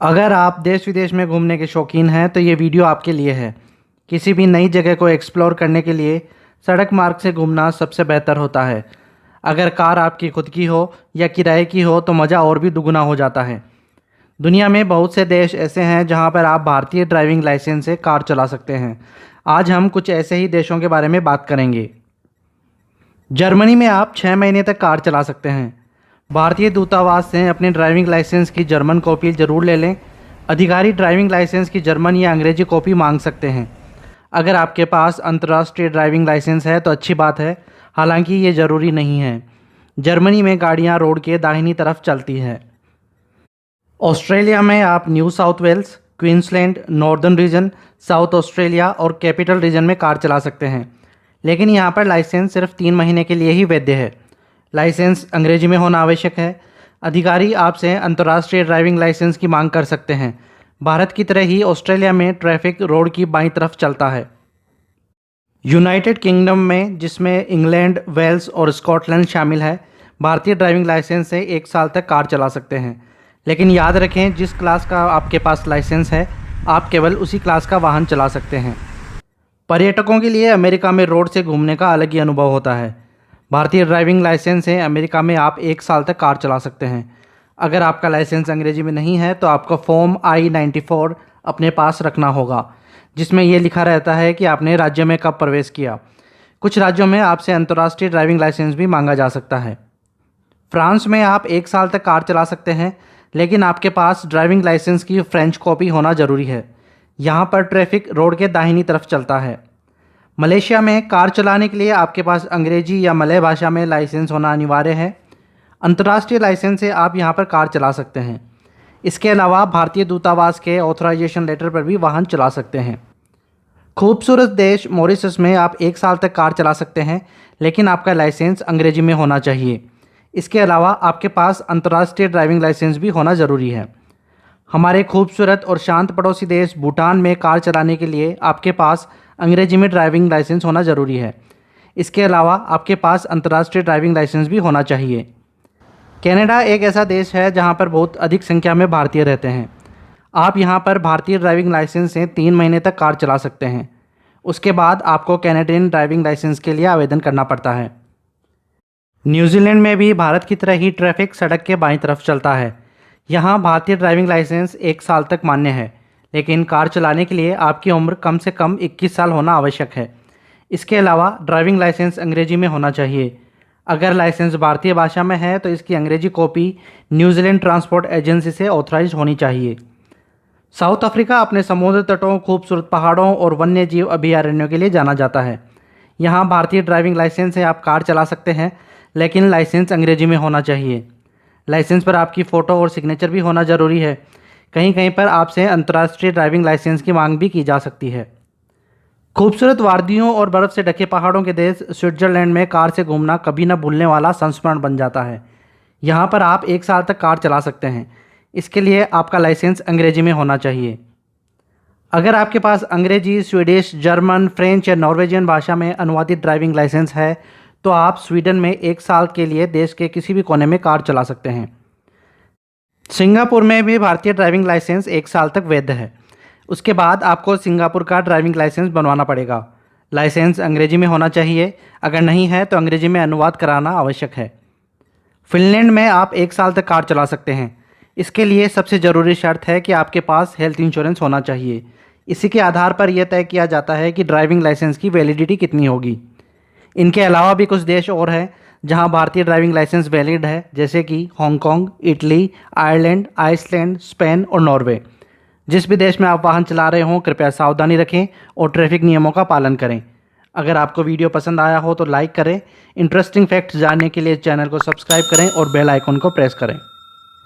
अगर आप देश विदेश में घूमने के शौकीन हैं तो ये वीडियो आपके लिए है। किसी भी नई जगह को एक्सप्लोर करने के लिए सड़क मार्ग से घूमना सबसे बेहतर होता है। अगर कार आपकी खुद की हो या किराए की हो तो मज़ा और भी दुगना हो जाता है। दुनिया में बहुत से देश ऐसे हैं जहां पर आप भारतीय ड्राइविंग लाइसेंस से कार चला सकते हैं। आज हम कुछ ऐसे ही देशों के बारे में बात करेंगे। जर्मनी में आप 6 महीने तक कार चला सकते हैं। भारतीय दूतावास से अपने ड्राइविंग लाइसेंस की जर्मन कॉपी ज़रूर ले लें। अधिकारी ड्राइविंग लाइसेंस की जर्मन या अंग्रेजी कॉपी मांग सकते हैं। अगर आपके पास अंतर्राष्ट्रीय ड्राइविंग लाइसेंस है तो अच्छी बात है, हालांकि ये ज़रूरी नहीं है। जर्मनी में गाड़ियाँ रोड के दाहिनी तरफ चलती हैं। ऑस्ट्रेलिया में आप New South Wales, Queensland, Northern region, South Australia और कैपिटल रीजन में कार चला सकते हैं, लेकिन यहाँ पर लाइसेंस सिर्फ 3 महीने के लिए ही वैध है। लाइसेंस अंग्रेजी में होना आवश्यक है। अधिकारी आपसे अंतर्राष्ट्रीय ड्राइविंग लाइसेंस की मांग कर सकते हैं। भारत की तरह ही ऑस्ट्रेलिया में ट्रैफिक रोड की बाईं तरफ चलता है। यूनाइटेड किंगडम में, जिसमें इंग्लैंड, वेल्स और स्कॉटलैंड शामिल है, भारतीय ड्राइविंग लाइसेंस से 1 साल तक कार चला सकते हैं। लेकिन याद रखें, जिस क्लास का आपके पास लाइसेंस है आप केवल उसी क्लास का वाहन चला सकते हैं। पर्यटकों के लिए अमेरिका में रोड से घूमने का अलग ही अनुभव होता है। भारतीय ड्राइविंग लाइसेंस से अमेरिका में आप 1 साल तक कार चला सकते हैं। अगर आपका लाइसेंस अंग्रेजी में नहीं है तो आपको फॉर्म I-94 अपने पास रखना होगा, जिसमें यह लिखा रहता है कि आपने राज्य में कब प्रवेश किया। कुछ राज्यों में आपसे अंतर्राष्ट्रीय ड्राइविंग लाइसेंस भी मांगा जा सकता है। फ्रांस में आप 1 साल तक कार चला सकते हैं, लेकिन आपके पास ड्राइविंग लाइसेंस की फ्रेंच कॉपी होना ज़रूरी है। यहाँ पर ट्रैफिक रोड के दाहिनी तरफ चलता है। मलेशिया में कार चलाने के लिए आपके पास अंग्रेजी या मलय भाषा में लाइसेंस होना अनिवार्य है। अंतर्राष्ट्रीय लाइसेंस से आप यहाँ पर कार चला सकते हैं। इसके अलावा भारतीय दूतावास के ऑथराइजेशन लेटर पर भी वाहन चला सकते हैं। खूबसूरत देश मॉरिशस में आप 1 साल तक कार चला सकते हैं, लेकिन आपका लाइसेंस अंग्रेजी में होना चाहिए। इसके अलावा आपके पास अंतर्राष्ट्रीय ड्राइविंग लाइसेंस भी होना ज़रूरी है। हमारे खूबसूरत और शांत पड़ोसी देश भूटान में कार चलाने के लिए आपके पास अंग्रेजी में ड्राइविंग लाइसेंस होना ज़रूरी है। इसके अलावा आपके पास अंतर्राष्ट्रीय ड्राइविंग लाइसेंस भी होना चाहिए। कनाडा एक ऐसा देश है जहां पर बहुत अधिक संख्या में भारतीय रहते हैं। आप यहां पर भारतीय ड्राइविंग लाइसेंस से 3 महीने तक कार चला सकते हैं। उसके बाद आपको कैनेडियन ड्राइविंग लाइसेंस के लिए आवेदन करना पड़ता है। न्यूजीलैंड में भी भारत की तरह ही ट्रैफिक सड़क के बाईं तरफ चलता है। यहाँ भारतीय ड्राइविंग लाइसेंस 1 साल तक मान्य है, लेकिन कार चलाने के लिए आपकी उम्र कम से कम 21 साल होना आवश्यक है। इसके अलावा ड्राइविंग लाइसेंस अंग्रेजी में होना चाहिए। अगर लाइसेंस भारतीय भाषा में है तो इसकी अंग्रेजी कॉपी न्यूजीलैंड ट्रांसपोर्ट एजेंसी से ऑथराइज होनी चाहिए। साउथ अफ्रीका अपने समुद्र तटों, खूबसूरत पहाड़ों और वन्य जीव अभयारण्यों के लिए जाना जाता है। यहाँ भारतीय ड्राइविंग लाइसेंस से आप कार चला सकते हैं, लेकिन लाइसेंस अंग्रेजी में होना चाहिए। लाइसेंस पर आपकी फ़ोटो और सिग्नेचर भी होना ज़रूरी है। कहीं कहीं पर आपसे अंतर्राष्ट्रीय ड्राइविंग लाइसेंस की मांग भी की जा सकती है। खूबसूरत वादियों और बर्फ़ से ढके पहाड़ों के देश स्विट्ज़रलैंड में कार से घूमना कभी न भूलने वाला संस्मरण बन जाता है। यहाँ पर आप 1 साल तक कार चला सकते हैं। इसके लिए आपका लाइसेंस अंग्रेजी में होना चाहिए। अगर आपके पास अंग्रेजी, स्वीडिश, जर्मन, फ्रेंच या नॉर्वेजियन भाषा में अनुवादित ड्राइविंग लाइसेंस है तो आप स्वीडन में 1 साल के लिए देश के किसी भी कोने में कार चला सकते हैं। सिंगापुर में भी भारतीय ड्राइविंग लाइसेंस 1 साल तक वैध है। उसके बाद आपको सिंगापुर का ड्राइविंग लाइसेंस बनवाना पड़ेगा। लाइसेंस अंग्रेजी में होना चाहिए। अगर नहीं है तो अंग्रेजी में अनुवाद कराना आवश्यक है। फिनलैंड में आप 1 साल तक कार चला सकते हैं। इसके लिए सबसे ज़रूरी शर्त है कि आपके पास हेल्थ इंश्योरेंस होना चाहिए। इसी के आधार पर यह तय किया जाता है कि ड्राइविंग लाइसेंस की वैलिडिटी कितनी होगी। इनके अलावा भी कुछ देश और हैं जहां भारतीय ड्राइविंग लाइसेंस वैलिड है, जैसे कि Hong Kong, Italy, Ireland, Iceland, Spain और नॉर्वे। जिस भी देश में आप वाहन चला रहे हों, कृपया सावधानी रखें और ट्रैफिक नियमों का पालन करें। अगर आपको वीडियो पसंद आया हो तो लाइक करें। इंटरेस्टिंग फैक्ट्स जानने के लिए चैनल को सब्सक्राइब करें और बेल आइकन को प्रेस करें।